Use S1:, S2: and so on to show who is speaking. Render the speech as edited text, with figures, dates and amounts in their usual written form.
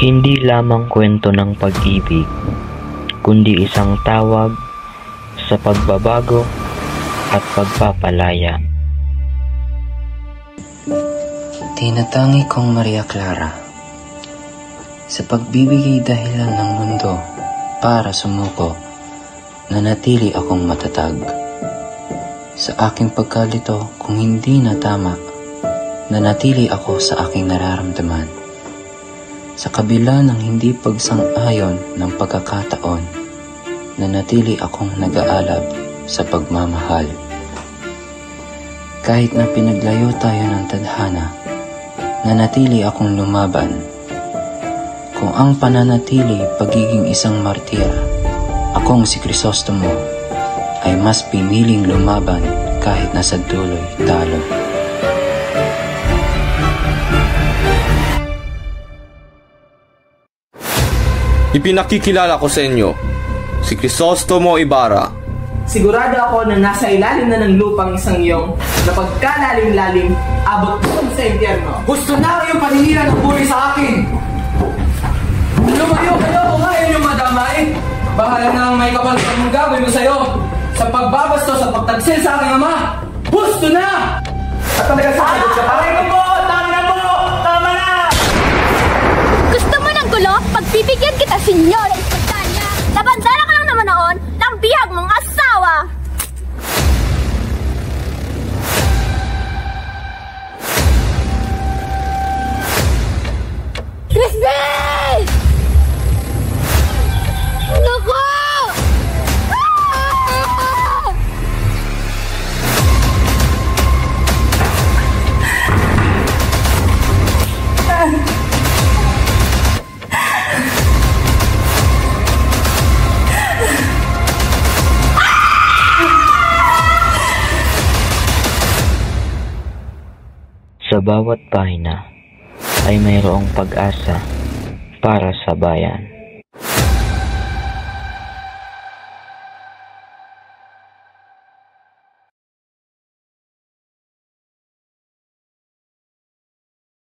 S1: Hindi lamang kwento ng pag-ibig, kundi isang tawag sa pagbabago at pagpapalaya.
S2: Tinatangi kong Maria Clara, sa pagbibigay dahilan ng mundo para sumuko, nanatili akong matatag. Sa aking pagkalito kung hindi na tama, nanatili ako sa aking nararamdaman. Sa kabila ng hindi pagsang-ayon ng pagkakataon, nanatili akong nag-aalab sa pagmamahal. Kahit na pinaglayo tayo ng tadhana, nanatili akong lumaban. Kung ang pananatili pagiging isang martir, akong si Crisostomo ay mas piniling lumaban kahit nasa dulo'y talo.
S3: Ipinakikilala ko sa inyo, si Crisostomo Ibarra.
S4: Sigurado ako na nasa ilalim na ng lupang isang iyong na pagkalalim-lalim, abot doon sa impyerno.
S5: Gusto na kayong paninira ng buhay sa akin! Lumayo kayo kung ayaw nyo madamay! Bahala na ang may kapal sa mong gagawin ko sa'yo sa pagbabasto sa pagtagsil sa aking ama! Gusto na! At talaga sasagot ka pa? Aray ko po! Tama na po! Tama na!
S6: Gusto mo ng gulo? Pagbibigyan kita, Senyora Espantanya! Labandera ka lang naman noon ng bihag mong asawa! Crispy! Naku!
S1: Sa bawat pahina ay mayroong pag-asa para sa bayan.